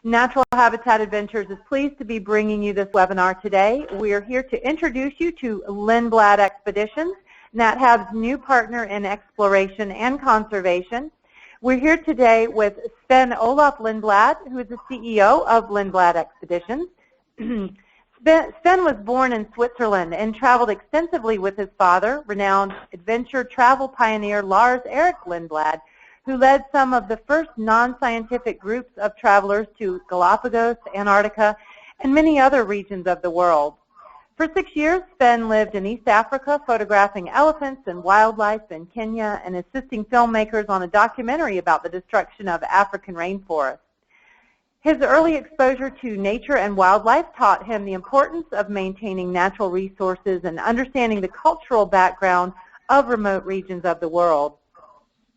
Natural Habitat Adventures is pleased to be bringing you this webinar today. We are here to introduce you to Lindblad Expeditions, NatHab's new partner in exploration and conservation. We're here today with Sven Olaf Lindblad, who is the CEO of Lindblad Expeditions. Sven was born in Switzerland and traveled extensively with his father, renowned adventure travel pioneer Lars Erik Lindblad, who led some of the first non-scientific groups of travelers to Galapagos, Antarctica, and many other regions of the world. For 6 years, Sven lived in East Africa, photographing elephants and wildlife in Kenya and assisting filmmakers on a documentary about the destruction of African rainforests. His early exposure to nature and wildlife taught him the importance of maintaining natural resources and understanding the cultural background of remote regions of the world.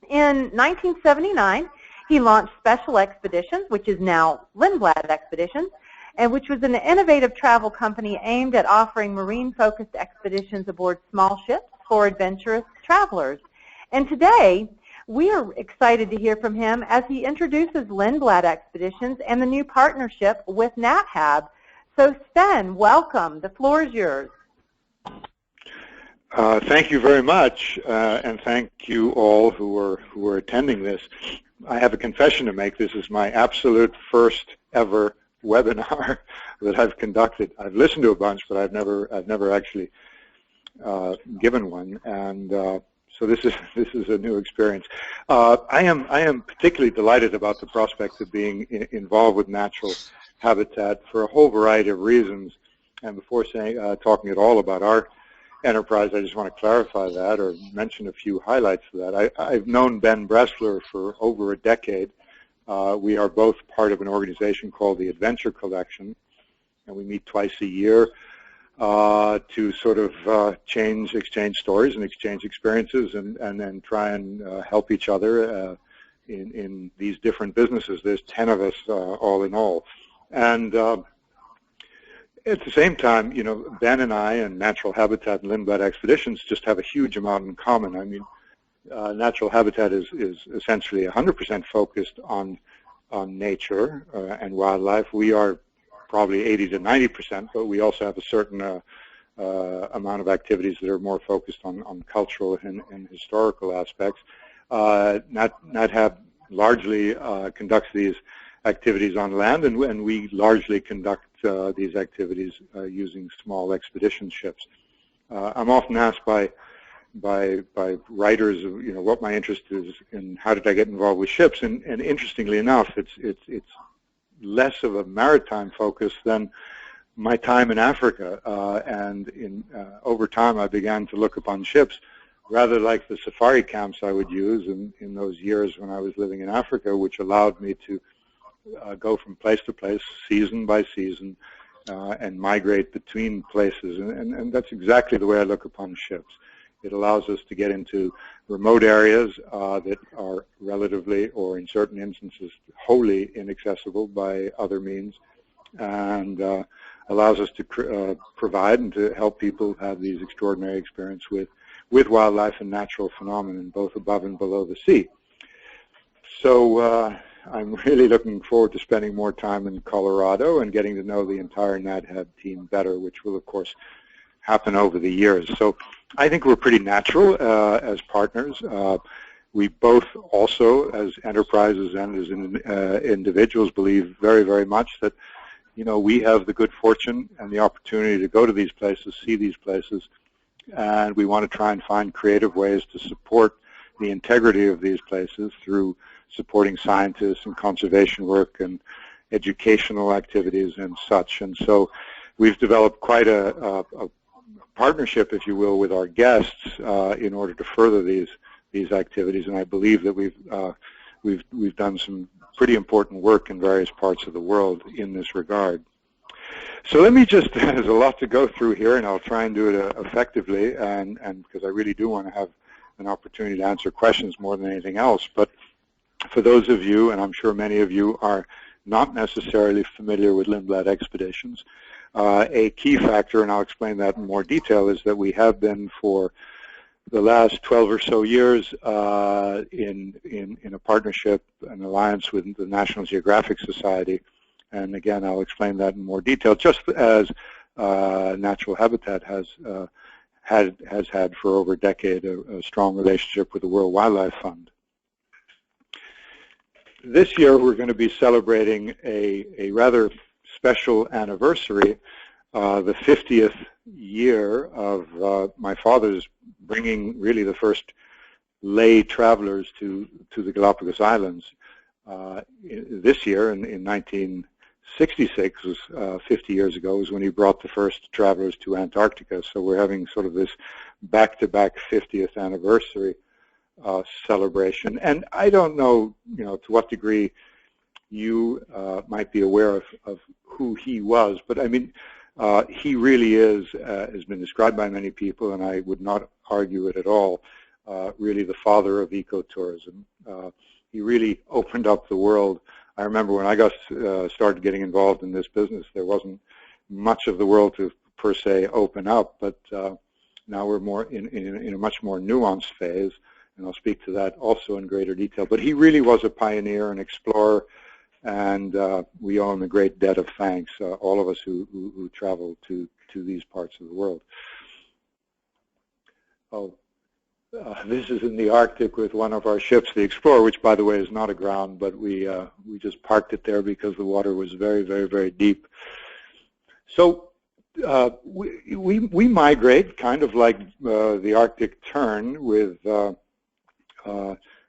In 1979, he launched Special Expeditions, which is now Lindblad Expeditions, and which was an innovative travel company aimed at offering marine-focused expeditions aboard small ships for adventurous travelers. And today, we are excited to hear from him as he introduces Lindblad Expeditions and the new partnership with NatHab. So Sven, welcome. The floor is yours. Thank you very much, and thank you all who are attending this. I have a confession to make. This is my absolute first ever webinar that I've conducted. I've listened to a bunch, but I've never actually given one, and so this is a new experience. I am particularly delighted about the prospect of being involved with natural habitat for a whole variety of reasons. And before talking at all about our enterprise, I just want to clarify that or mention a few highlights of that. I've known Ben Bressler for over a decade. We are both part of an organization called the Adventure Collection, and we meet twice a year to sort of exchange stories and exchange experiences and then try and help each other in these different businesses. There's 10 of us all in all. And at the same time, you know, Ben and I and Natural Habitat and Lindblad Expeditions just have a huge amount in common. I mean, Natural Habitat is essentially 100% focused on nature and wildlife. We are probably 80 to 90%, but we also have a certain amount of activities that are more focused on cultural and historical aspects. NatHab largely conducts these activities on land, and we largely conduct these activities using small expedition ships. I'm often asked by writers, you know, what my interest is and how did I get involved with ships, and interestingly enough, it's less of a maritime focus than my time in Africa, and over time I began to look upon ships rather like the safari camps I would use in those years when I was living in Africa, which allowed me to go from place to place, season by season, and migrate between places, and that's exactly the way I look upon ships. It allows us to get into remote areas that are relatively, or in certain instances, wholly inaccessible by other means, and allows us to provide and to help people have these extraordinary experiences with wildlife and natural phenomena, both above and below the sea. So I'm really looking forward to spending more time in Colorado and getting to know the entire NatHab team better, which will, of course, happen over the years. So I think we're pretty natural as partners. We both also, as enterprises and as individuals, believe very, very much that, you know, we have the good fortune and the opportunity to go to these places, see these places, and we want to try and find creative ways to support the integrity of these places through supporting scientists and conservation work and educational activities and such. And so we've developed quite a partnership, if you will, with our guests in order to further these activities. And I believe that we've done some pretty important work in various parts of the world in this regard. So let me just, there's a lot to go through here, and I'll try and do it effectively, and because I really do want to have an opportunity to answer questions more than anything else. But for those of you, and I'm sure many of you are not necessarily familiar with Lindblad Expeditions, a key factor, and I'll explain that in more detail, is that we have been for the last 12 or so years in a partnership, an alliance with the National Geographic Society, And again, I'll explain that in more detail, just as Natural Habitat has had for over a decade a strong relationship with the World Wildlife Fund. This year we're going to be celebrating a rather special anniversary, the 50th year of my father's bringing really the first lay travelers to the Galapagos Islands. This year, in 1966, was 50 years ago, was when he brought the first travelers to Antarctica. So we're having sort of this back-to-back 50th anniversary celebration. And I don't know, to what degree you might be aware of who he was, but I mean, he really is, has been described by many people, and I would not argue it at all, really the father of ecotourism. He really opened up the world. I remember when I started getting involved in this business, there wasn't much of the world to per se open up, but now we're more in a much more nuanced phase, and I'll speak to that also in greater detail. But he really was a pioneer, an explorer, and we owe him a great debt of thanks, all of us who travel to these parts of the world. Oh. This is in the Arctic with one of our ships, the Explorer, which, by the way, is not aground, but we just parked it there because the water was very, very, very deep. So we migrate, kind of like the Arctic Tern, with a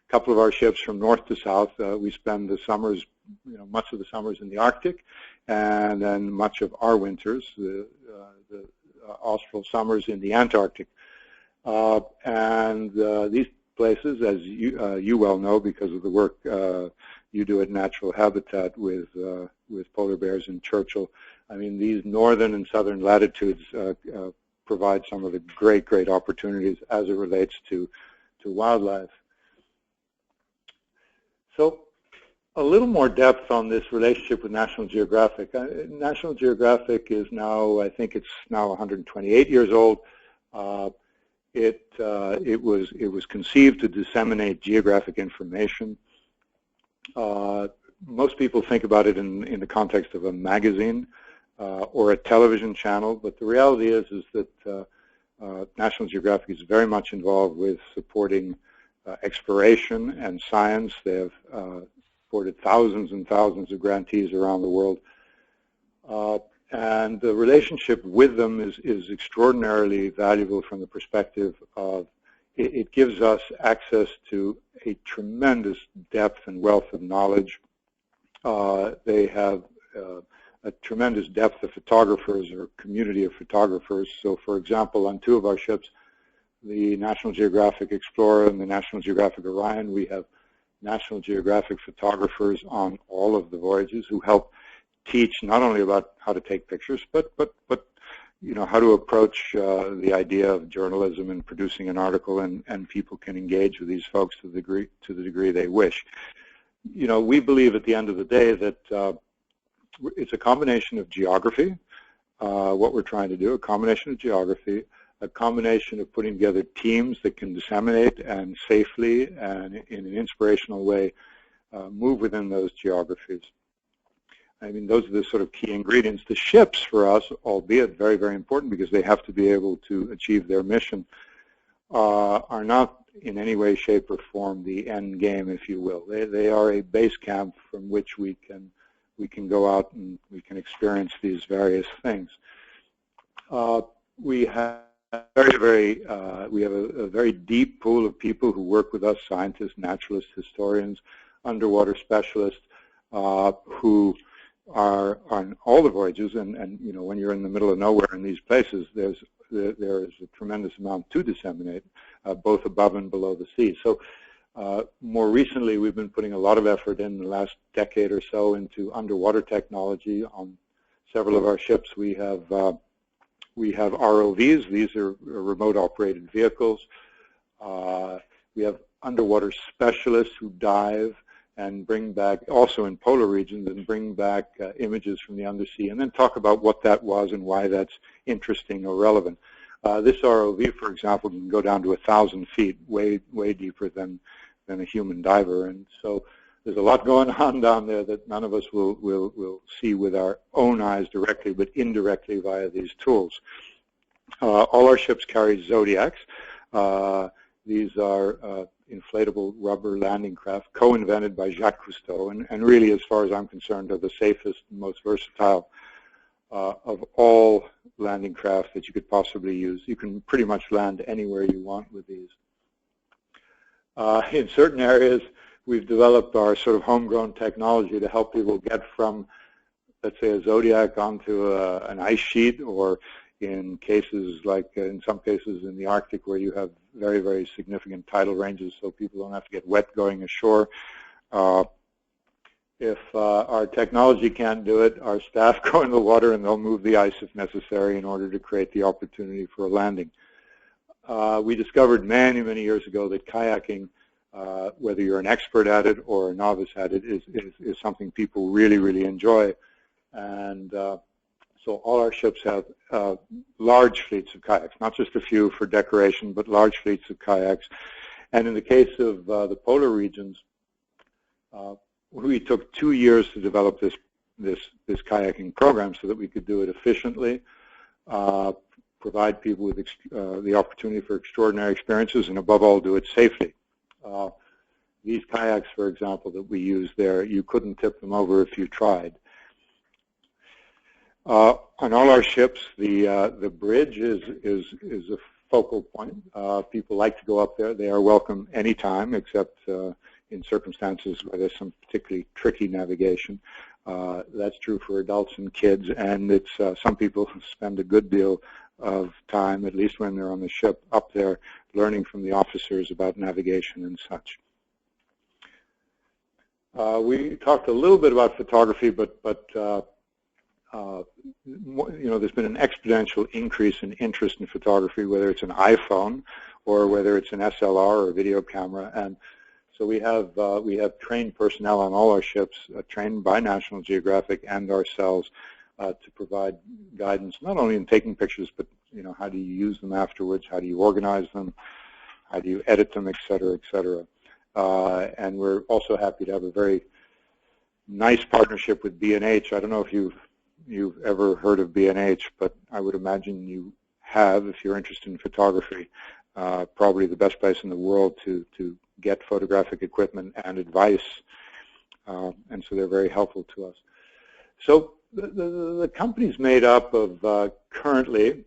couple of our ships from north to south. We spend the summers, much of the summers in the Arctic, and then much of our winters, the austral summers, in the Antarctic. These places, as you well know because of the work you do at Natural Habitat with polar bears in Churchill, I mean, these northern and southern latitudes provide some of the great, great opportunities as it relates to wildlife. So a little more depth on this relationship with National Geographic. National Geographic is now, I think it's now 128 years old. It was conceived to disseminate geographic information. Most people think about it in the context of a magazine or a television channel, but the reality is that National Geographic is very much involved with supporting exploration and science. They have supported thousands and thousands of grantees around the world. And the relationship with them is extraordinarily valuable from the perspective of it gives us access to a tremendous depth and wealth of knowledge. They have a tremendous depth of photographers, or community of photographers. So, for example, on two of our ships, the National Geographic Explorer and the National Geographic Orion, we have National Geographic photographers on all of the voyages who help teach not only about how to take pictures, but how to approach the idea of journalism and producing an article, and people can engage with these folks to the degree they wish. We believe at the end of the day that it's a combination of geography, what we're trying to do, a combination of geography, a combination of putting together teams that can disseminate and safely and in an inspirational way move within those geographies. I mean, those are the sort of key ingredients. The ships, for us, albeit very, very important because they have to be able to achieve their mission, are not in any way, shape, or form the end game, if you will. They are a base camp from which we can go out and we can experience these various things. We have we have a very deep pool of people who work with us: scientists, naturalists, historians, underwater specialists, who are on all the voyages, and when you're in the middle of nowhere in these places, there is a tremendous amount to disseminate, both above and below the sea. So more recently, we've been putting a lot of effort in the last decade or so into underwater technology. On several of our ships, we have ROVs. These are remote operated vehicles. We have underwater specialists who dive and bring back, also in polar regions, and bring back images from the undersea, and then talk about what that was and why that's interesting or relevant. This ROV, for example, can go down to 1,000 feet, way deeper than a human diver, and so there's a lot going on down there that none of us will see with our own eyes directly, but indirectly via these tools. All our ships carry Zodiacs. These are inflatable rubber landing craft, co-invented by Jacques Cousteau, and really, as far as I'm concerned, are the safest and most versatile of all landing craft that you could possibly use. You can pretty much land anywhere you want with these. In certain areas, we've developed our sort of homegrown technology to help people get from, let's say, a Zodiac onto an ice sheet, or in cases like, in some cases in the Arctic, where you have very, very significant tidal ranges, so people don't have to get wet going ashore. If our technology can't do it, our staff go in the water and they'll move the ice if necessary in order to create the opportunity for a landing. We discovered many, many years ago that kayaking, whether you're an expert at it or a novice at it, is something people really, really enjoy. And so all our ships have large fleets of kayaks, not just a few for decoration, but large fleets of kayaks. And in the case of the polar regions, we took 2 years to develop this kayaking program so that we could do it efficiently, provide people with the opportunity for extraordinary experiences, and above all, do it safely. These kayaks, for example, that we use there, you couldn't tip them over if you tried. On all our ships, the bridge is a focal point. People like to go up there. They are welcome anytime, except in circumstances where there's some particularly tricky navigation. That's true for adults and kids, and it's some people spend a good deal of time, at least when they're on the ship, up there learning from the officers about navigation and such. We talked a little bit about photography, but you know, there's been an exponential increase in interest in photography, whether it's an iPhone or whether it's an SLR or a video camera. And so we have trained personnel on all our ships, trained by National Geographic and ourselves, to provide guidance not only in taking pictures, but you know, how do you use them afterwards, how do you organize them, how do you edit them, et cetera, et cetera. And we're also happy to have a very nice partnership with B&H. I don't know if you've ever heard of B&H, but I would imagine you have if you're interested in photography. Probably the best place in the world to get photographic equipment and advice, and so they're very helpful to us. So the company's made up of, currently,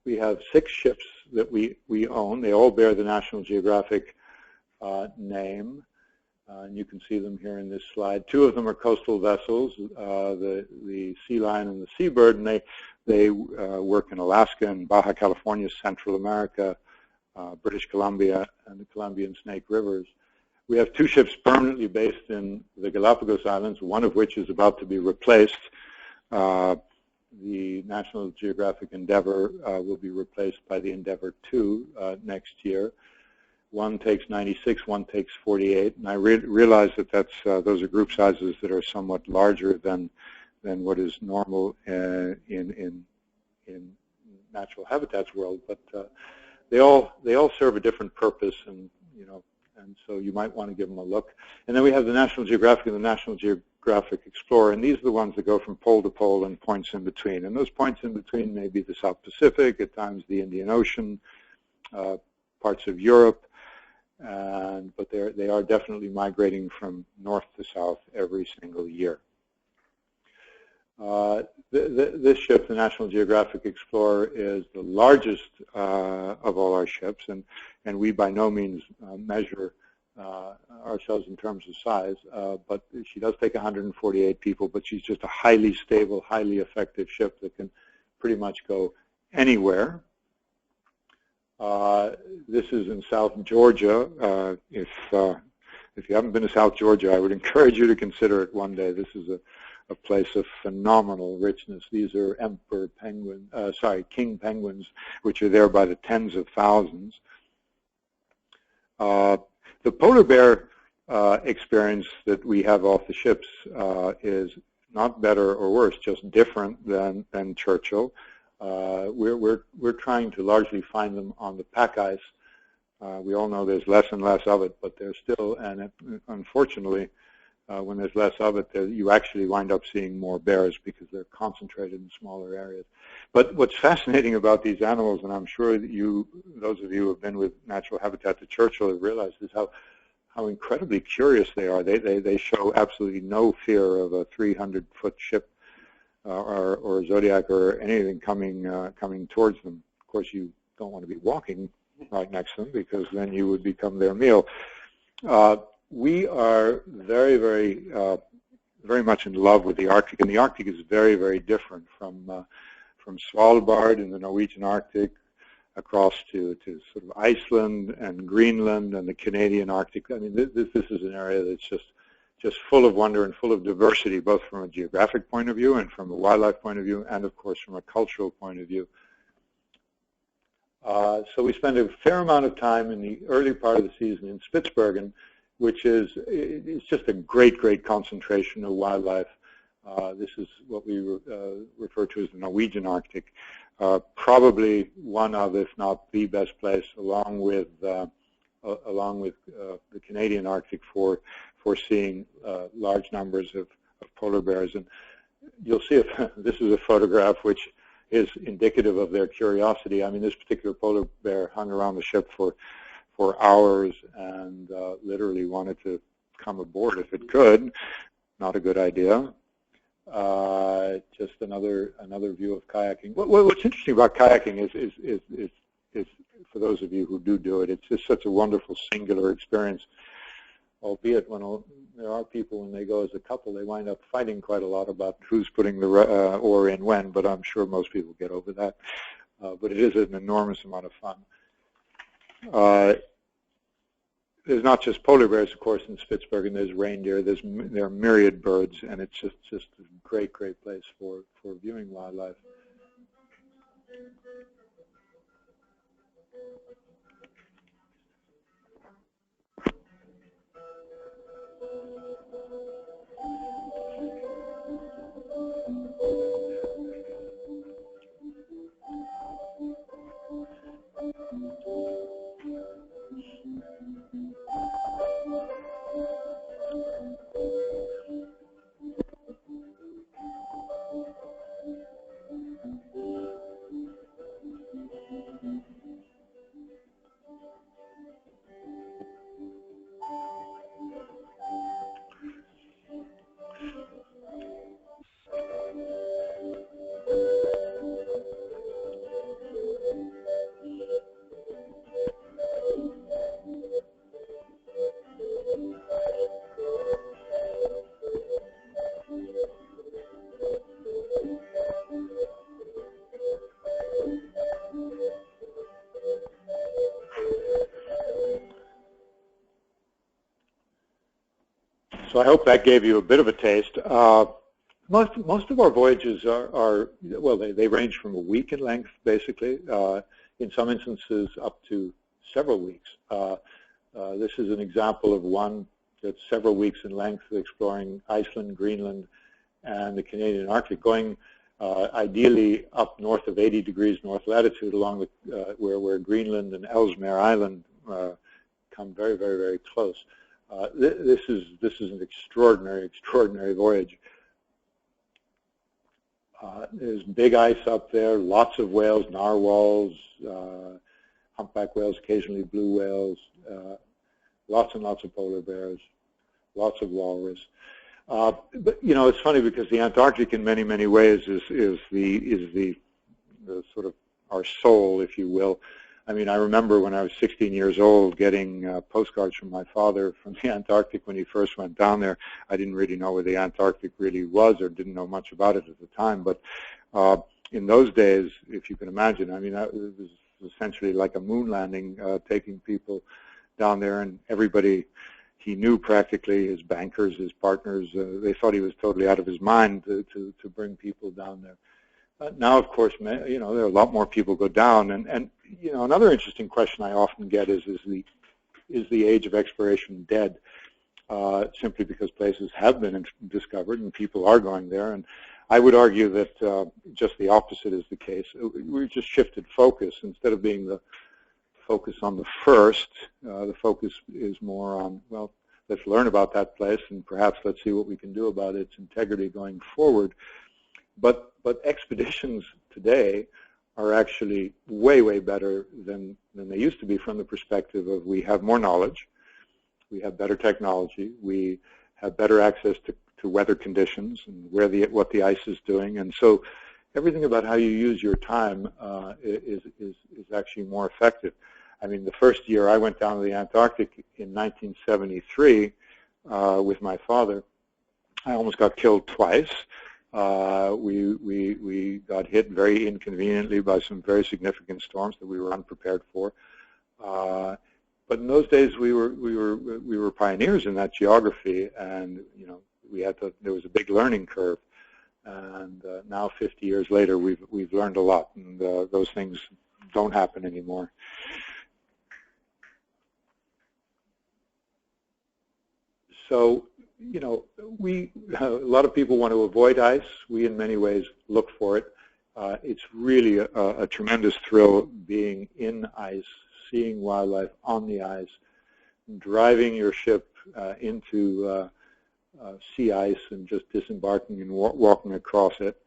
we have 6 ships that we own. They all bear the National Geographic name. And you can see them here in this slide. 2 of them are coastal vessels, the Sea Lion and the Seabird, and they work in Alaska and Baja California, Central America, British Columbia, and the Columbia and Snake Rivers. We have 2 ships permanently based in the Galapagos Islands, one of which is about to be replaced. The National Geographic Endeavour will be replaced by the Endeavour II next year. One takes 96, one takes 48, and I realize that those are group sizes that are somewhat larger than what is normal in natural habitats world. But they all serve a different purpose, and you know, and so you might want to give them a look. And then we have the National Geographic and the National Geographic Explorer, and these are the ones that go from pole to pole and points in between. And those points in between may be the South Pacific, at times the Indian Ocean, parts of Europe. But they are definitely migrating from north to south every single year. This ship, the National Geographic Explorer, is the largest of all our ships, and we by no means measure ourselves in terms of size, but she does take 148 people, but she's just a highly stable, highly effective ship that can pretty much go anywhere. This is in South Georgia. If you haven't been to South Georgia, I would encourage you to consider it one day. This is a place of phenomenal richness. These are king penguins, which are there by the tens of thousands. The polar bear experience that we have off the ships is not better or worse, just different than Churchill. We're trying to largely find them on the pack ice. We all know there's less and less of it, but there's still, and unfortunately, when there's less of it, you actually wind up seeing more bears because they're concentrated in smaller areas. But what's fascinating about these animals, and I'm sure that those of you who have been with Natural Habitat to Churchill have realized, is how incredibly curious they are. They show absolutely no fear of a 300-foot ship or a Zodiac or anything coming towards them. Of course, you don't want to be walking right next to them because then you would become their meal. We are very, very much in love with the Arctic, and the Arctic is very, very different from Svalbard in the Norwegian Arctic across to sort of Iceland and Greenland and the Canadian Arctic. I mean, this is an area that's just full of wonder and full of diversity, both from a geographic point of view and from a wildlife point of view, and of course from a cultural point of view. So we spend a fair amount of time in the early part of the season in Spitsbergen, which it's just a great concentration of wildlife. This is what we refer to as the Norwegian Arctic. Probably one of, if not the best place, along with the Canadian Arctic for seeing large numbers of polar bears. And you'll see this is a photograph which is indicative of their curiosity. I mean, this particular polar bear hung around the ship for hours and literally wanted to come aboard if it could. Not a good idea. Just another view of kayaking. What's interesting about kayaking is for those of you who do it, it's just such a wonderful singular experience. Albeit when there are people, when they go as a couple, they wind up fighting quite a lot about who's putting the oar in when, but I'm sure most people get over that. But it is an enormous amount of fun. There's not just polar bears, of course, in Spitsbergen. There's reindeer. There are myriad birds, and it's just a great place for viewing wildlife. So I hope that gave you a bit of a taste. Most of our voyages are well, they range from a week in length, basically. In some instances, up to several weeks. This is an example of one that's several weeks in length, exploring Iceland, Greenland, and the Canadian Arctic, going ideally up north of 80 degrees north latitude, along the where Greenland and Ellesmere Island come very close. This is an extraordinary voyage. There's big ice up there, lots of whales, narwhals, humpback whales, occasionally blue whales, lots and lots of polar bears, lots of walrus. But you know, it's funny because the Antarctic, in many ways, is the sort of our soul, if you will. I mean, I remember when I was 16 years old getting postcards from my father from the Antarctic when he first went down there. I didn't really know where the Antarctic really was or didn't know much about it at the time. But in those days, if you can imagine, I mean, it was essentially like a moon landing, taking people down there, and everybody he knew practically, his bankers, his partners, they thought he was totally out of his mind to bring people down there. Now, of course, you know, there are a lot more people go down, and you know, another interesting question I often get is the age of exploration dead? Simply because places have been discovered and people are going there, and I would argue that just the opposite is the case. We've just shifted focus. Instead of being the focus on the first, the focus is more on, well, let's learn about that place, and perhaps let's see what we can do about its integrity going forward. But expeditions today are actually way, way better than they used to be from the perspective of we have more knowledge, we have better technology, we have better access to weather conditions and what the ice is doing, and so everything about how you use your time is actually more effective. I mean, the first year I went down to the Antarctic in 1973 with my father, I almost got killed twice. We got hit very inconveniently by some very significant storms that we were unprepared for. But in those days, we were pioneers in that geography, and there was a big learning curve. And now, 50 years later, we've learned a lot, and those things don't happen anymore. So, a lot of people want to avoid ice. We, in many ways, look for it. It's really a tremendous thrill being in ice, seeing wildlife on the ice, driving your ship into sea ice and just disembarking and walking across it,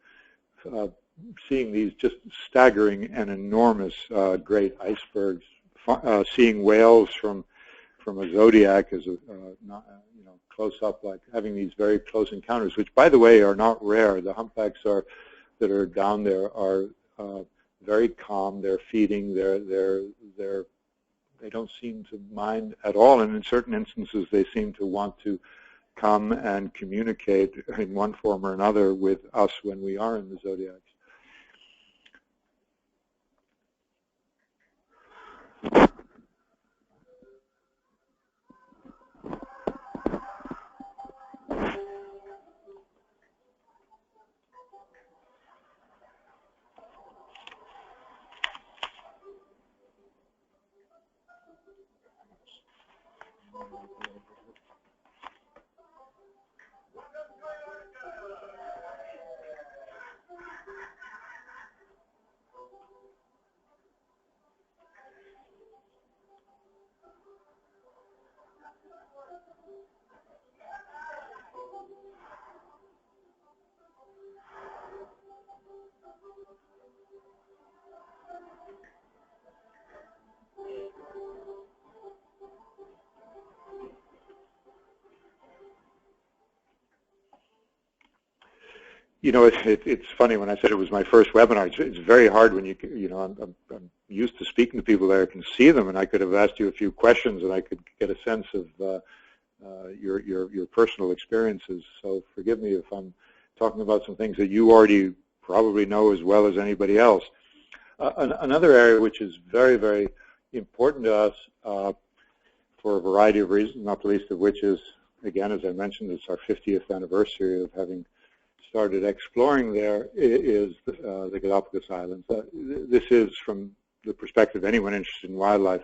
seeing these just staggering and enormous great icebergs, seeing whales from a zodiac as close up, like having these very close encounters, which, by the way, are not rare. The humpbacks that are down there are very calm. They're feeding. They don't seem to mind at all, and in certain instances, they seem to want to come and communicate in one form or another with us when we are in the zodiacs. It's funny, when I said it was my first webinar, it's very hard when I'm used to speaking to people there. I can see them, and I could have asked you a few questions, and I could get a sense of your personal experiences. So forgive me if I'm talking about some things that you already probably know as well as anybody else. Another area which is very, very important to us for a variety of reasons, not the least of which is, again, as I mentioned, it's our 50th anniversary of having started exploring there, is the Galapagos Islands. This is, from the perspective of anyone interested in wildlife,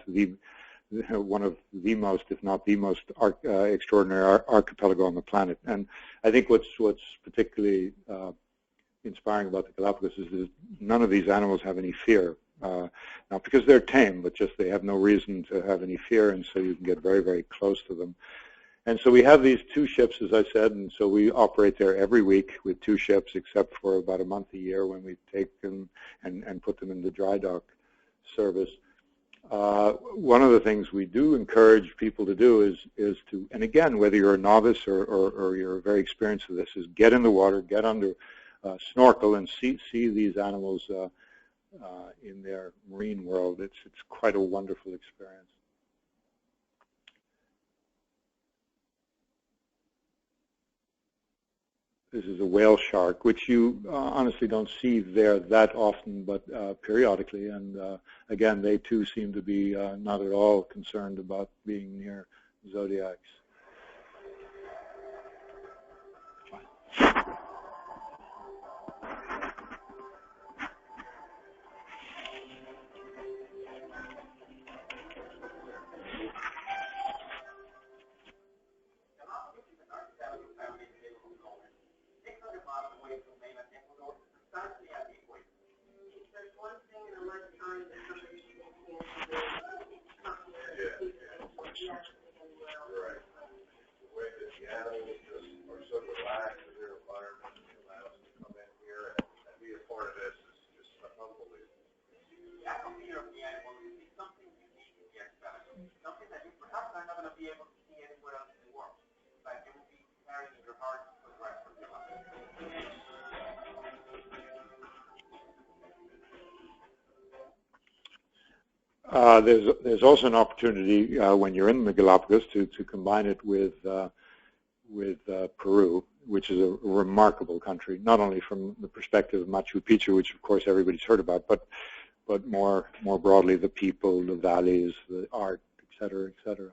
one of the most, if not the most, extraordinary archipelago on the planet. And I think what's particularly inspiring about the Galapagos is that none of these animals have any fear. Not because they're tame, but just they have no reason to have any fear, and so you can get very, very close to them. And so we have these two ships, as I said, and so we operate there every week with two ships, except for about a month a year when we take them and put them in the dry dock service. One of the things we do encourage people to do is to, and again, whether you're a novice or you're very experienced with this, is get in the water, get under, snorkel, and see these animals in their marine world. It's quite a wonderful experience. This is a whale shark, which you honestly don't see there that often, but periodically. And again, they too seem to be not at all concerned about being near zodiacs. There's also an opportunity when you're in the Galapagos to combine it with Peru, which is a remarkable country, not only from the perspective of Machu Picchu, which of course everybody's heard about, but more broadly the people, the valleys, the art, et cetera, et cetera.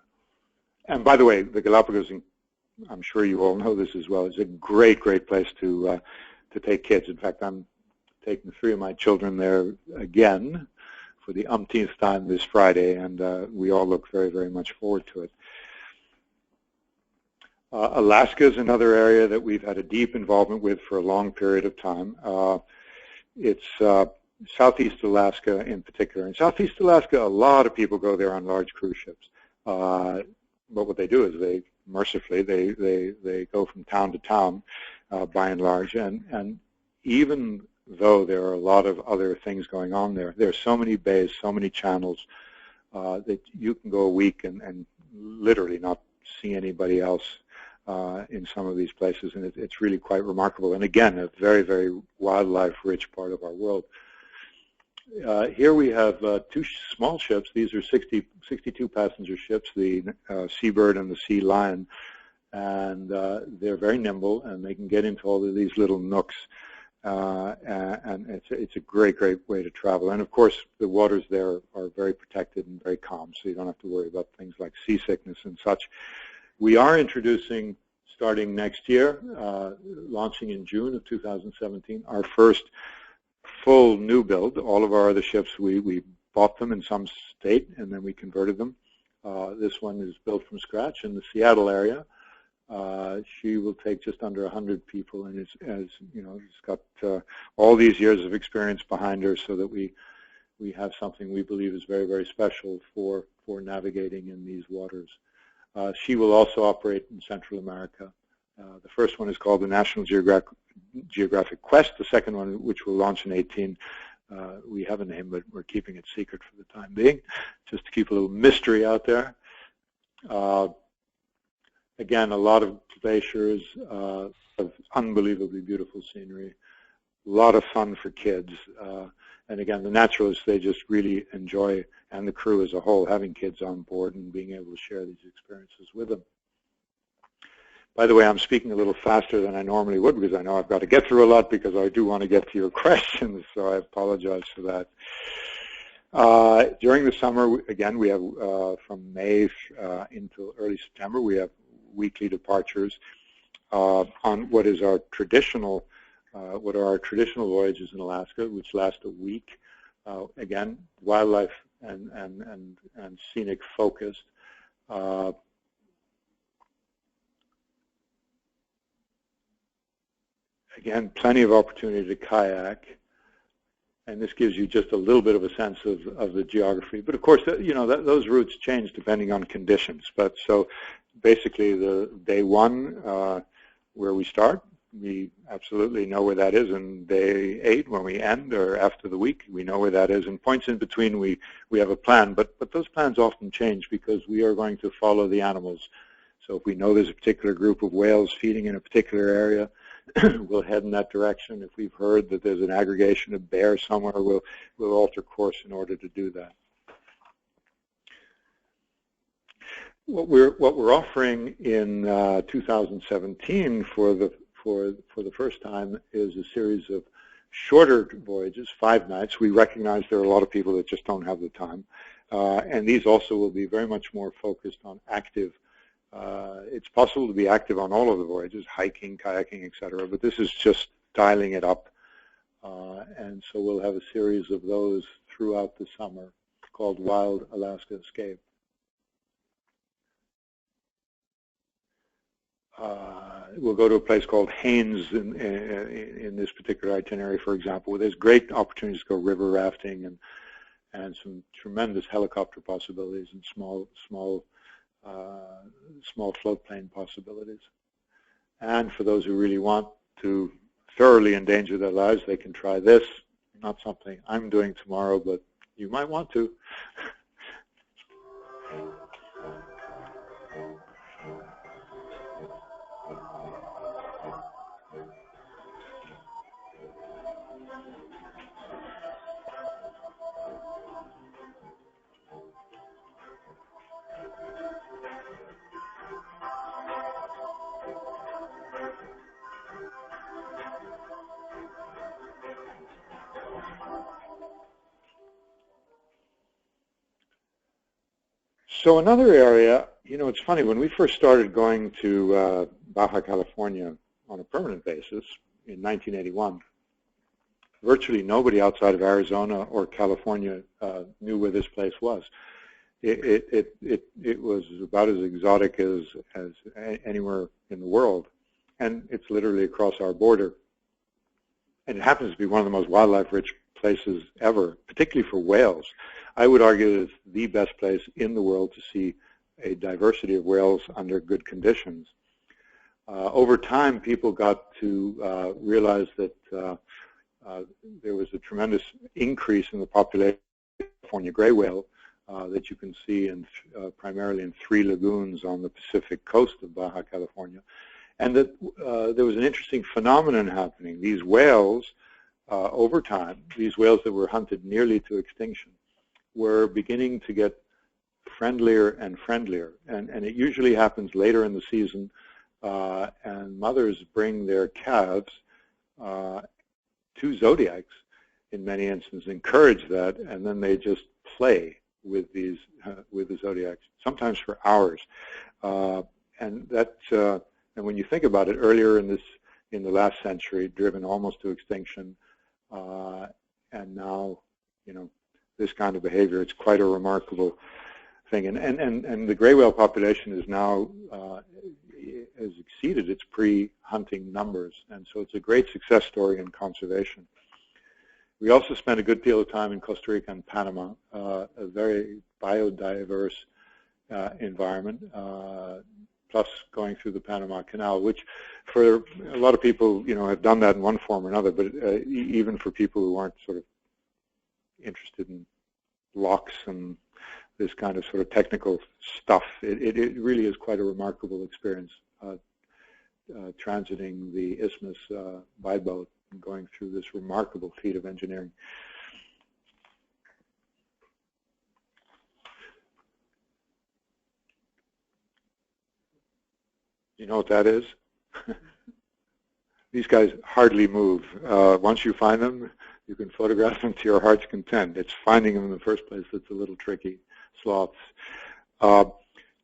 And by the way, the Galapagos, I'm sure you all know this as well, is a great place to take kids. In fact, I'm taking 3 of my children there again for the umpteenth time this Friday, and we all look very much forward to it. Alaska is another area that we've had a deep involvement with for a long period of time. It's Southeast Alaska in particular. In Southeast Alaska, a lot of people go there on large cruise ships. But what they do is they mercifully they go from town to town, by and large, and even though there are a lot of other things going on there, there are so many bays, so many channels that you can go a week and literally not see anybody else in some of these places, and it's really quite remarkable. And again, a very wildlife-rich part of our world. Here we have 2 small ships. These are 62 passenger ships, the Seabird and the Sea Lion, and they're very nimble, and they can get into all of these little nooks. And it's a great way to travel. And of course, the waters there are very protected and very calm, so you don't have to worry about things like seasickness and such. We are introducing, starting next year, launching in June of 2017, our first full new build. All of our other ships, we bought them in some state, and then we converted them. This one is built from scratch in the Seattle area. She will take just under 100 people, and it's got all these years of experience behind her, so that we have something we believe is very special for navigating in these waters. She will also operate in Central America. The first one is called the National Geographic Quest. The second one, which will launch in 2018, we have a name, but we're keeping it secret for the time being, just to keep a little mystery out there. Again, a lot of glaciers, of unbelievably beautiful scenery, a lot of fun for kids. And again, the naturalists, they just really enjoy, and the crew as a whole, having kids on board and being able to share these experiences with them. By the way, I'm speaking a little faster than I normally would, because I know I've got to get through a lot, because I do want to get to your questions, so I apologize for that. During the summer, again, we have from May until early September, we have weekly departures on what is our traditional, what are our traditional voyages in Alaska, which last a week. Again, wildlife and scenic focused. Again, plenty of opportunity to kayak, and this gives you just a little bit of a sense of the geography. But of course, those routes change depending on conditions. But so basically, the day 1 where we start, we absolutely know where that is, and day 8 when we end, or after the week, we know where that is. And points in between, we have a plan. But those plans often change, because we are going to follow the animals. So if we know there's a particular group of whales feeding in a particular area, we'll head in that direction. If we've heard that there's an aggregation of bears somewhere, we'll alter course in order to do that. What we're offering in 2017 for the first time is a series of shorter voyages, 5 nights. We recognize there are a lot of people that just don't have the time, and these also will be very much more focused on active. It's possible to be active on all of the voyages, hiking, kayaking, etc., but this is just dialing it up. And so we'll have a series of those throughout the summer called Wild Alaska Escape. We'll go to a place called Haines in this particular itinerary, for example, where there's great opportunities to go river rafting and some tremendous helicopter possibilities and small floatplane possibilities. And for those who really want to thoroughly endanger their lives, they can try this. Not something I'm doing tomorrow, but you might want to. So another area, you know, it's funny, when we first started going to Baja California on a permanent basis in 1981, virtually nobody outside of Arizona or California knew where this place was. It was about as exotic as anywhere in the world, and it's literally across our border. And it happens to be one of the most wildlife-rich places ever, particularly for whales. I would argue it's the best place in the world to see a diversity of whales under good conditions. Over time, people got to realize that there was a tremendous increase in the population of California gray whale that you can see in, primarily in 3 lagoons on the Pacific coast of Baja California. And that there was an interesting phenomenon happening. These whales, over time, these whales that were hunted nearly to extinction, were beginning to get friendlier and friendlier. And it usually happens later in the season, and mothers bring their calves to zodiacs in many instances, encourage that, and then they just play with these with the zodiacs, sometimes for hours. And that and when you think about it, earlier in the last century, driven almost to extinction, and now, you know, this kind of behavior, it's quite a remarkable thing. And the gray whale population is now has exceeded its pre-hunting numbers, and so it's a great success story in conservation. We also spent a good deal of time in Costa Rica and Panama, a very biodiverse environment, plus going through the Panama Canal, which for a lot of people, you know, have done that in one form or another, but even for people who aren't sort of interested in locks and this kind of sort of technical stuff, it really is quite a remarkable experience, transiting the isthmus by boat and going through this remarkable feat of engineering. You know what that is? These guys hardly move. Once you find them, you can photograph them to your heart's content. It's finding them in the first place that's a little tricky. Sloths.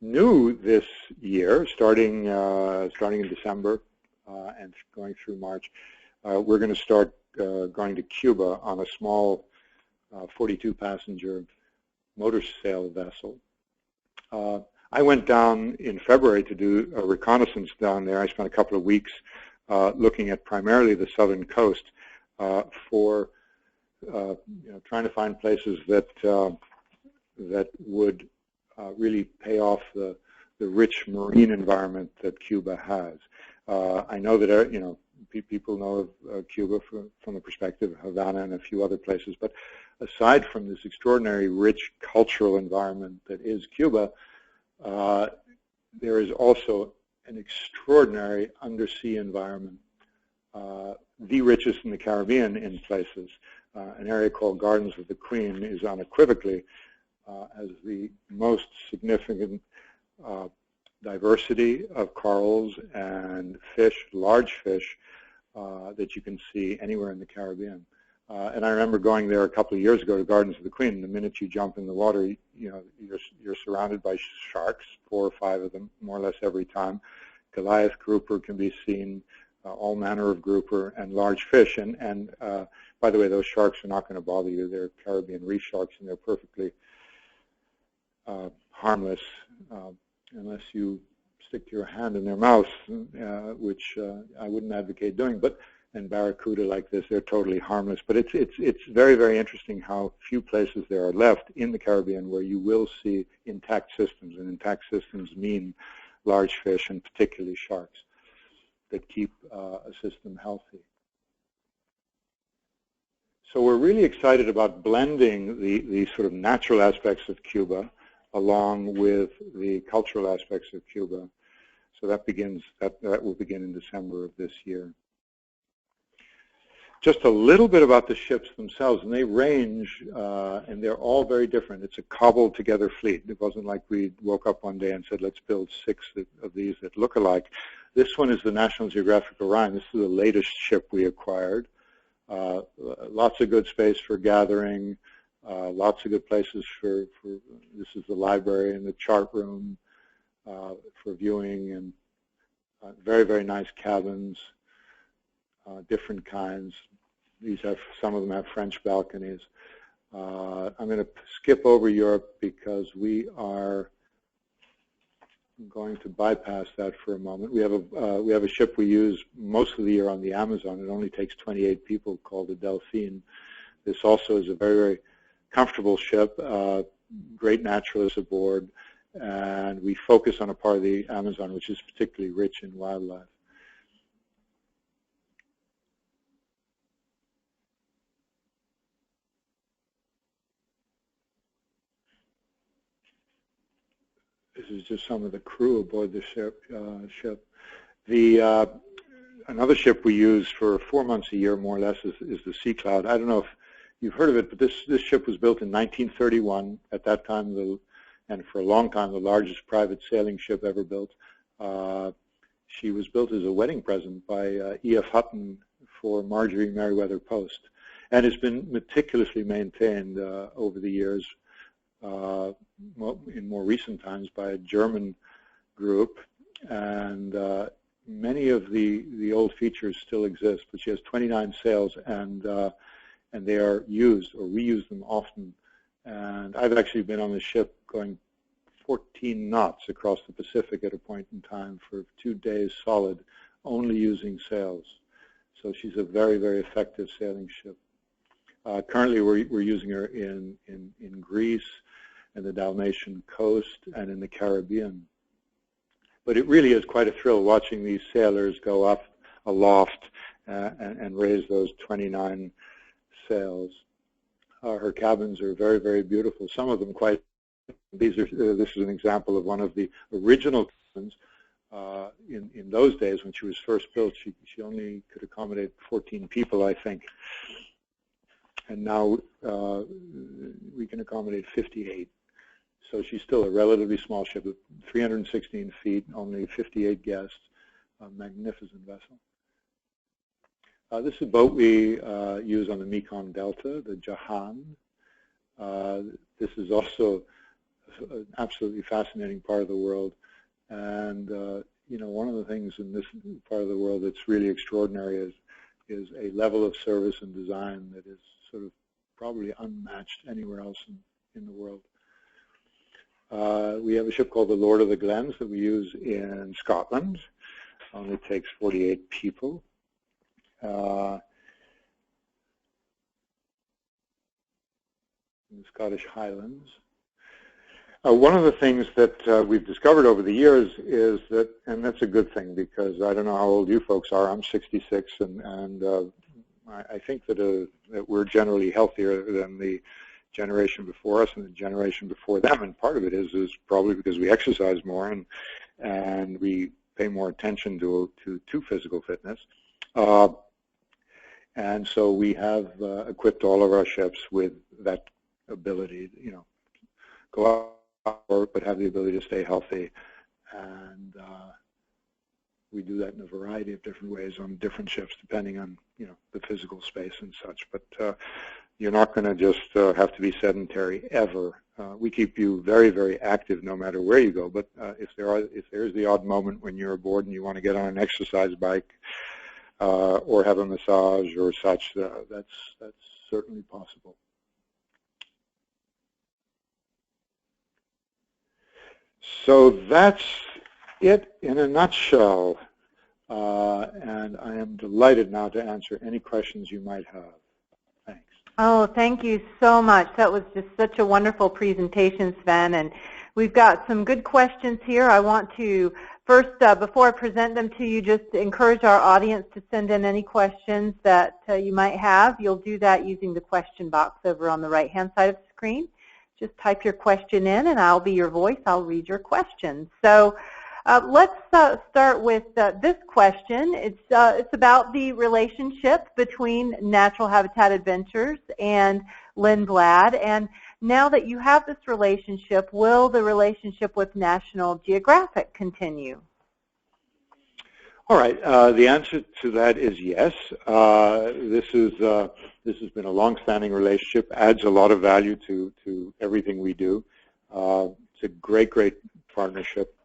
New this year, starting in December and going through March, we're going to start going to Cuba on a small 42-passenger motor sail vessel. I went down in February to do a reconnaissance down there. I spent a couple of weeks looking at primarily the southern coast for you know, trying to find places that that would really pay off the rich marine environment that Cuba has. I know that you know, people know of Cuba from the perspective of Havana and a few other places, but aside from this extraordinary rich cultural environment that is Cuba, there is also an extraordinary undersea environment, the richest in the Caribbean in places. An area called Gardens of the Queen is unequivocally as the most significant diversity of corals and fish, large fish, that you can see anywhere in the Caribbean. And I remember going there a couple of years ago to Gardens of the Queen. The minute you jump in the water, you know, you're surrounded by sharks, 4 or 5 of them, more or less every time. Goliath grouper can be seen, all manner of grouper, and large fish. And by the way, those sharks are not going to bother you. They're Caribbean reef sharks, and they're perfectly harmless unless you stick your hand in their mouth, which I wouldn't advocate doing. And barracuda like this, they're totally harmless. But it's very, very interesting how few places there are left in the Caribbean where you will see intact systems, and intact systems mean large fish, and particularly sharks, that keep a system healthy. So we're really excited about blending the sort of natural aspects of Cuba along with the cultural aspects of Cuba. So that will begin in December of this year. Just a little bit about the ships themselves, and they range, and they're all very different. It's a cobbled together fleet. It wasn't like we woke up one day and said, let's build 6 of these that look alike. This one is the National Geographic Orion. This is the latest ship we acquired. Lots of good space for gathering, Lots of good places for this is the library and the chart room for viewing, and very, very nice cabins, different kinds. These have, some of them have French balconies. I'm going to skip over Europe because we are going to bypass that for a moment. We have a ship we use most of the year on the Amazon. It only takes 28 people, called the Delphine. This also is a very, very comfortable ship, great naturalists aboard, and we focus on a part of the Amazon which is particularly rich in wildlife. This is just some of the crew aboard the ship. Another ship we use for 4 months a year, more or less, is the Sea Cloud. I don't know if you've heard of it, but this ship was built in 1931. At that time, and for a long time, the largest private sailing ship ever built. She was built as a wedding present by E.F. Hutton for Marjorie Merriweather Post, and has been meticulously maintained over the years, in more recent times by a German group, and many of the old features still exist, but she has 29 sails, and they are used, or we use them often. And I've actually been on the ship going 14 knots across the Pacific at a point in time for 2 days solid, only using sails. So she's a very, very effective sailing ship. Currently, we're using her in Greece and the Dalmatian coast and in the Caribbean. But it really is quite a thrill watching these sailors go up aloft and raise those 29 sails. Her cabins are very, very beautiful. Some of them quite. This is an example of one of the original cabins. In those days, when she was first built, she only could accommodate 14 people, I think. And now we can accommodate 58. So she's still a relatively small ship, 316 feet, only 58 guests, a magnificent vessel. This is a boat we use on the Mekong Delta, the Jahan. This is also an absolutely fascinating part of the world. And you know, one of the things in this part of the world that's really extraordinary is a level of service and design that is sort of probably unmatched anywhere else in the world. We have a ship called the Lord of the Glens that we use in Scotland. Only takes 48 people. In the Scottish Highlands. One of the things that we've discovered over the years is that, and that's a good thing because I don't know how old you folks are. I'm 66, and I think that we're generally healthier than the generation before us and the generation before them, and part of it is probably because we exercise more and we pay more attention to physical fitness. And so we have equipped all of our ships with that ability, you know, go out but have the ability to stay healthy, and we do that in a variety of different ways on different ships depending on, you know, the physical space and such. But you're not going to just have to be sedentary ever. We keep you very, very active no matter where you go. But if there's the odd moment when you're aboard and you want to get on an exercise bike or have a massage or such, that's certainly possible. So that's it in a nutshell. And I am delighted now to answer any questions you might have. Thanks. Oh, thank you so much. That was just such a wonderful presentation, Sven. And we've got some good questions here. I want to first, before I present them to you, just encourage our audience to send in any questions that you might have. You'll do that using the question box over on the right-hand side of the screen. Just type your question in, and I'll be your voice. I'll read your question. So let's start with this question. It's about the relationship between Natural Habitat Adventures and Lindblad. And now that you have this relationship, will the relationship with National Geographic continue? All right. The answer to that is yes. This has been a long-standing relationship. Adds a lot of value to everything we do. It's a great partnership.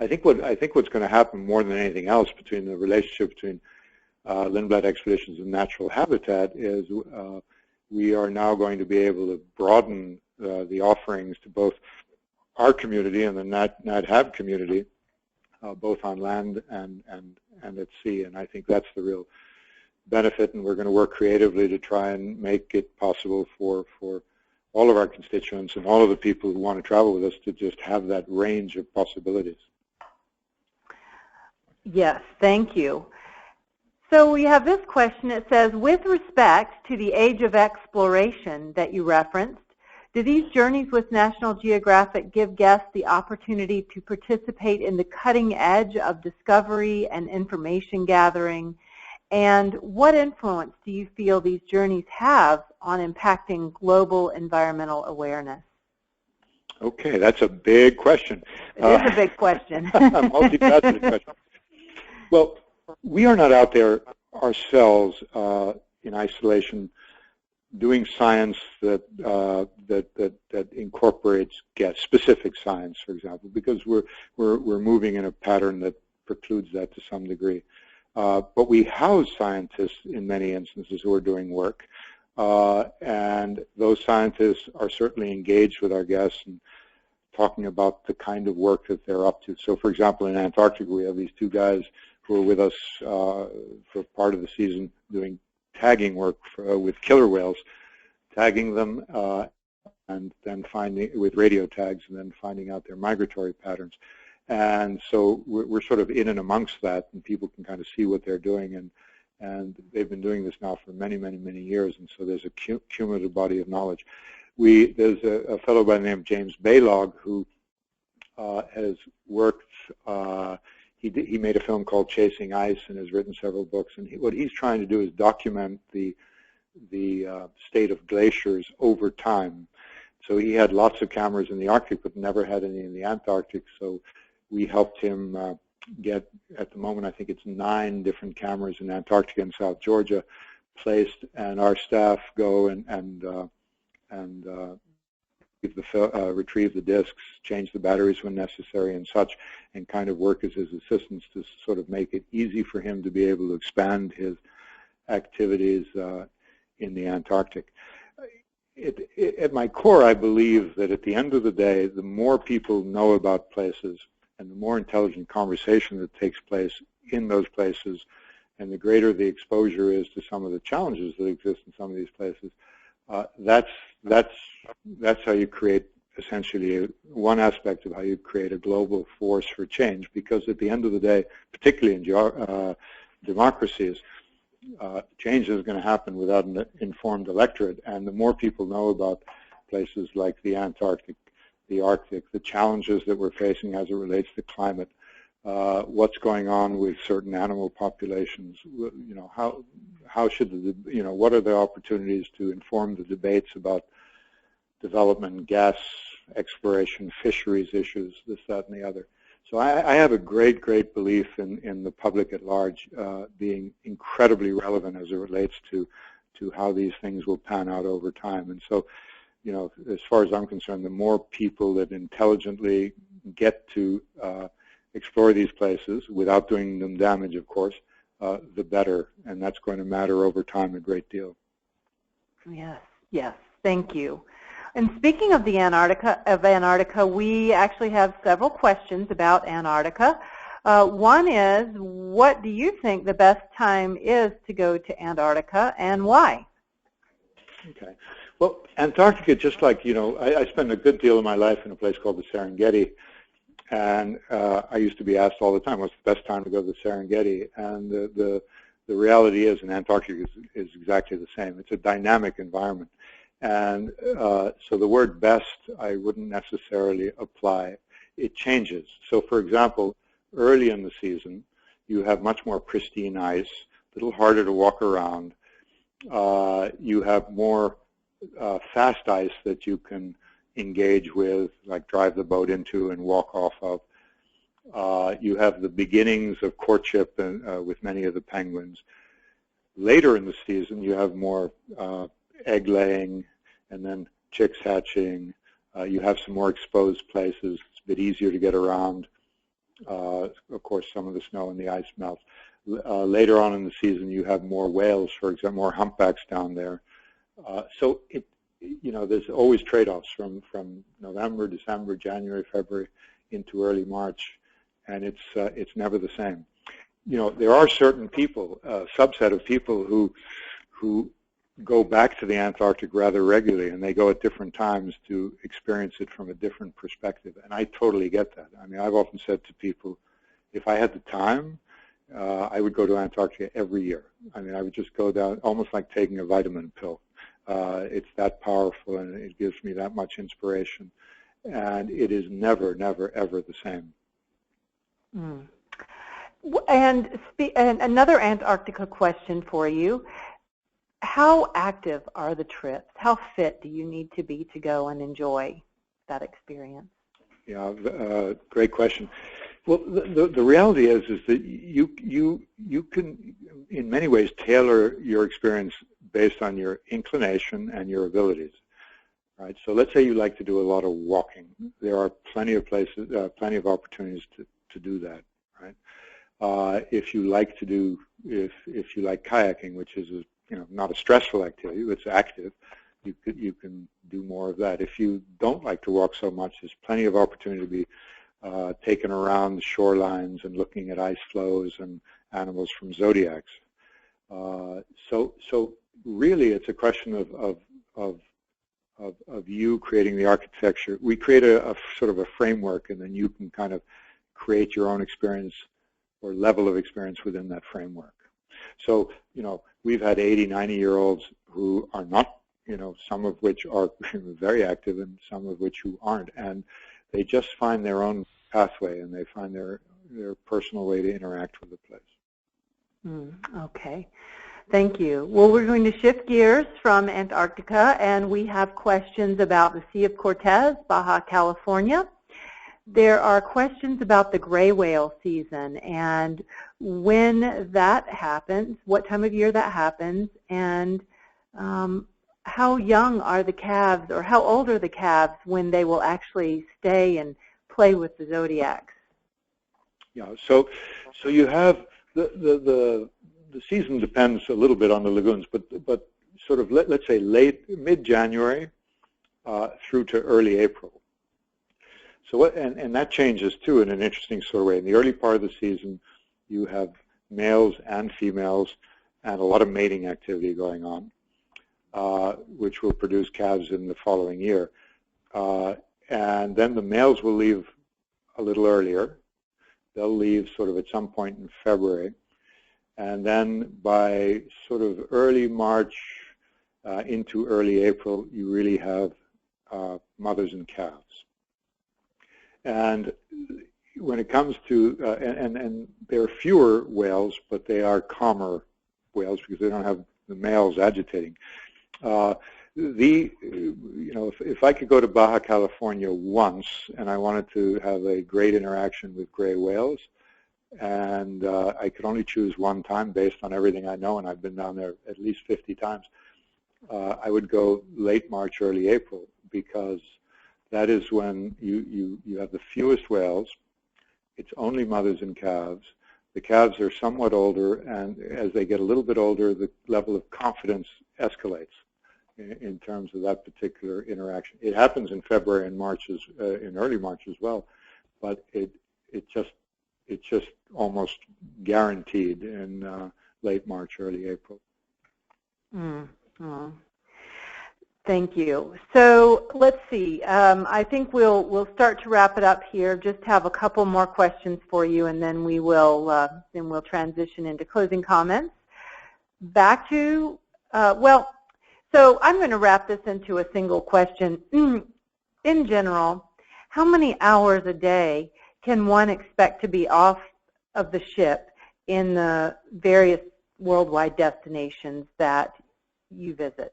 I think what's going to happen more than anything else between the relationship between Lindblad Expeditions and Natural Habitat is we are now going to be able to broaden the offerings to both our community and the NatHab community, both on land and at sea. And I think that's the real benefit, and we're going to work creatively to try and make it possible for all of our constituents and all of the people who want to travel with us to just have that range of possibilities. Yes, thank you. So we have this question. It says, with respect to the age of exploration that you referenced, do these journeys with National Geographic give guests the opportunity to participate in the cutting edge of discovery and information gathering? And what influence do you feel these journeys have on impacting global environmental awareness? Okay, that's a big question. It is a big question. A multifaceted question. Well, we are not out there ourselves in isolation doing science that incorporates specific science, for example, because we're moving in a pattern that precludes that to some degree. But we house scientists in many instances who are doing work, and those scientists are certainly engaged with our guests and talking about the kind of work that they're up to. So, for example, in Antarctica, we have these two guys who are with us for part of the season doing tagging work with killer whales, tagging them and then finding with radio tags and then finding out their migratory patterns. And so we're sort of in and amongst that, and people can kind of see what they're doing. And they've been doing this now for many years, and so there's a cumulative body of knowledge. There's a fellow by the name of James Baylog who has worked. He made a film called Chasing Ice and has written several books. And what he's trying to do is document the state of glaciers over time. So he had lots of cameras in the Arctic, but never had any in the Antarctic. So we helped him get, at the moment, I think it's 9 different cameras in Antarctica and South Georgia placed, and our staff go and retrieve the disks, change the batteries when necessary and such, and kind of work as his assistants to sort of make it easy for him to be able to expand his activities in the Antarctic. At my core, I believe that at the end of the day, the more people know about places and the more intelligent conversation that takes place in those places, and the greater the exposure is to some of the challenges that exist in some of these places, that's how you create essentially one aspect of how you create a global force for change. Because at the end of the day, particularly in democracies, change is going to happen without an informed electorate. And the more people know about places like the Antarctic, the Arctic, the challenges that we're facing as it relates to climate, what's going on with certain animal populations, how should what are the opportunities to inform the debates about development, gas exploration, fisheries issues, this, that, and the other. So I have a great belief in the public at large being incredibly relevant as it relates to how these things will pan out over time. And so, as far as I'm concerned, the more people that intelligently get to explore these places without doing them damage, of course, the better. And that's going to matter over time a great deal. Yes, thank you. And speaking of Antarctica, we actually have several questions about Antarctica. One is, what do you think the best time is to go to Antarctica, and why? Okay. Well, Antarctica, just like, I spend a good deal of my life in a place called the Serengeti, and I used to be asked all the time, what's the best time to go to the Serengeti? And the reality is, in Antarctica is exactly the same. It's a dynamic environment. And so the word best, I wouldn't necessarily apply. It changes. So, for example, early in the season, you have much more pristine ice, a little harder to walk around. You have more fast ice that you can engage with, like drive the boat into and walk off of. You have the beginnings of courtship with many of the penguins. Later in the season, you have more egg laying and then chicks hatching. You have some more exposed places. It's a bit easier to get around. Of course, some of the snow and the ice melts. Later on in the season, you have more whales, for example, more humpbacks down there. So there's always trade-offs from November, December, January, February into early March, and it's never the same. There are certain people, a subset of people who go back to the Antarctic rather regularly, and they go at different times to experience it from a different perspective. And I totally get that. I mean, I've often said to people, if I had the time, I would go to Antarctica every year. I mean, I would just go down, almost like taking a vitamin pill. It's that powerful, and it gives me that much inspiration. And it is never, never, ever the same. Mm. And another Antarctica question for you. How active are the trips? How fit do you need to be to go and enjoy that experience? Yeah, great question. Well, the reality is that you can, in many ways, tailor your experience based on your inclination and your abilities. Right. So let's say you like to do a lot of walking. There are plenty of places, plenty of opportunities to do that. Right. If you like to do, if you like kayaking, which is not a stressful activity, it's active, you can do more of that. If you don't like to walk so much, there's plenty of opportunity to be taken around the shorelines and looking at ice flows and animals from zodiacs. So really, it's a question of you creating the architecture. We create a sort of a framework, and then you can kind of create your own experience or level of experience within that framework. So, we've had 80, 90-year-olds who are not, some of which are very active and some of which who aren't. And they just find their own pathway, and they find their personal way to interact with the place. Okay. Thank you. Well, we're going to shift gears from Antarctica, and we have questions about the Sea of Cortez, Baja California. There are questions about the gray whale season and when that happens, what time of year that happens, and how young are the calves, or how old are the calves when they will actually stay and play with the zodiacs? Yeah, so you have the season depends a little bit on the lagoons, but sort of let's say mid-January through to early April. So and that changes too in an interesting sort of way. In the early part of the season, you have males and females and a lot of mating activity going on, which will produce calves in the following year. And then the males will leave a little earlier. They'll leave sort of at some point in February. And then by sort of early March into early April, you really have mothers and calves. And when it comes to, and there are fewer whales, but they are calmer whales because they don't have the males agitating. If I could go to Baja California once and I wanted to have a great interaction with gray whales, and I could only choose one time based on everything I know, and I've been down there at least 50 times, I would go late March, early April, because that is when you have the fewest whales. It's only mothers and calves. The calves are somewhat older, and as they get a little bit older, the level of confidence escalates in terms of that particular interaction. It happens in February and March, in early March as well, but it's just almost guaranteed in late March, early April. Thank you. So let's see. I think we'll start to wrap it up here. Just have a couple more questions for you, and then we'll transition into closing comments. Back to so I'm going to wrap this into a single question. In general, how many hours a day can one expect to be off of the ship in the various worldwide destinations that you visit?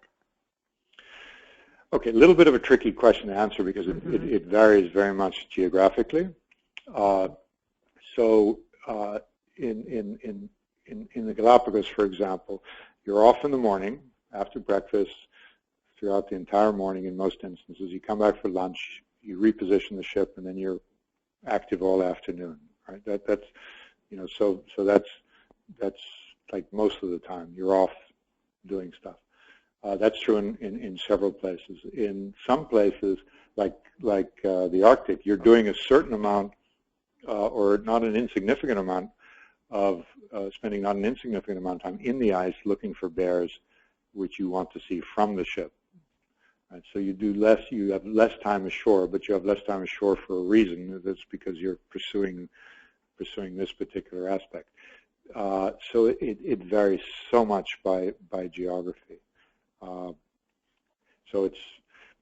Okay, a little bit of a tricky question to answer because it varies very much geographically. So in the Galapagos, for example, you're off in the morning after breakfast throughout the entire morning in most instances. You come back for lunch, you reposition the ship, and then you're active all afternoon. Right? That's so that's like most of the time you're off doing stuff. That's true in several places. In some places, like the Arctic, you're doing a certain amount, or not an insignificant amount of spending not an insignificant amount of time in the ice looking for bears, which you want to see from the ship. Right? So you do less. You have less time ashore, but you have less time ashore for a reason. That's because you're pursuing this particular aspect. So it varies so much by geography.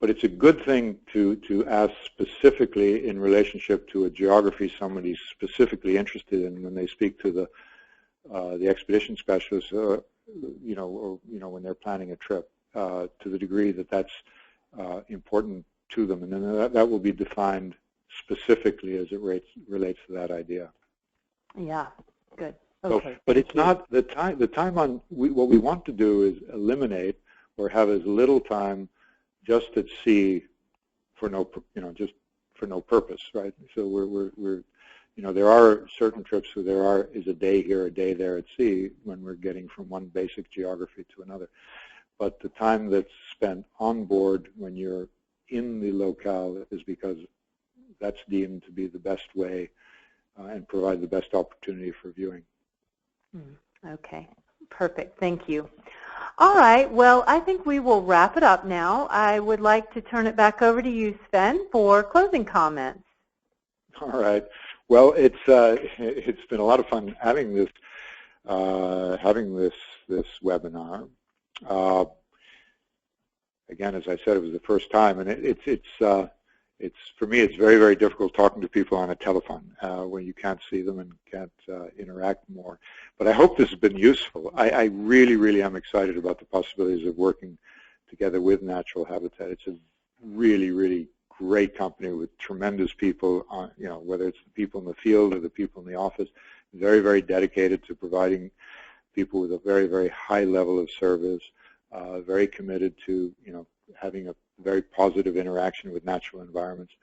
But it's a good thing to ask specifically in relationship to a geography somebody's specifically interested in when they speak to the expedition specialist, or when they're planning a trip, to the degree that that's important to them, and then that will be defined specifically as it relates to that idea. Yeah, good. Okay. So, but it's not the time. The time on what we want to do is eliminate or have as little time just at sea for no purpose, right? So we're there are certain trips where is a day here, a day there at sea when we're getting from one basic geography to another. But the time that's spent on board when you're in the locale is because that's deemed to be the best way and provide the best opportunity for viewing. Okay, perfect. Thank you. All right, well, I think we will wrap it up now. I would like to turn it back over to you, Sven, for closing comments. All right. Well, it's been a lot of fun having this webinar. Again, as I said, it was the first time, and it's for me, it's very, very difficult talking to people on a telephone when you can't see them and can't interact more. But I hope this has been useful. I really, really am excited about the possibilities of working together with Natural Habitat. It's a really, really great company with tremendous people, whether it's the people in the field or the people in the office, very, very dedicated to providing people with a very, very high level of service, very committed to, having a very positive interaction with natural environments,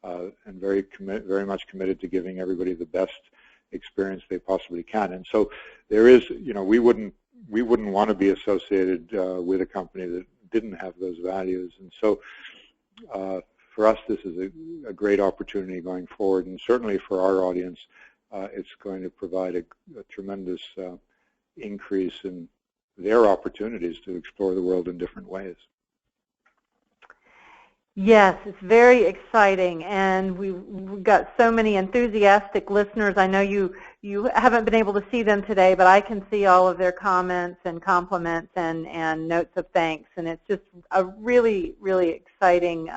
and very much committed to giving everybody the best experience they possibly can. And so there is, we wouldn't want to be associated with a company that didn't have those values. And so for us, this is a great opportunity going forward, and certainly for our audience, it's going to provide a tremendous increase in their opportunities to explore the world in different ways. Yes, it's very exciting, and we've got so many enthusiastic listeners. I know you haven't been able to see them today, but I can see all of their comments and compliments and notes of thanks, and it's just a really, really exciting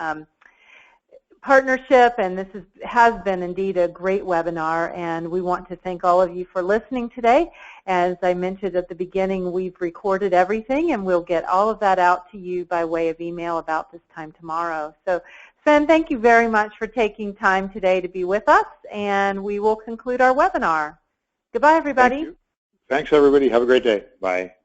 partnership, and this has been indeed a great webinar, and we want to thank all of you for listening today. As I mentioned at the beginning, we've recorded everything, and we'll get all of that out to you by way of email about this time tomorrow. So, Sven, thank you very much for taking time today to be with us, and we will conclude our webinar. Goodbye, everybody. Thank you. Thanks, everybody. Have a great day. Bye.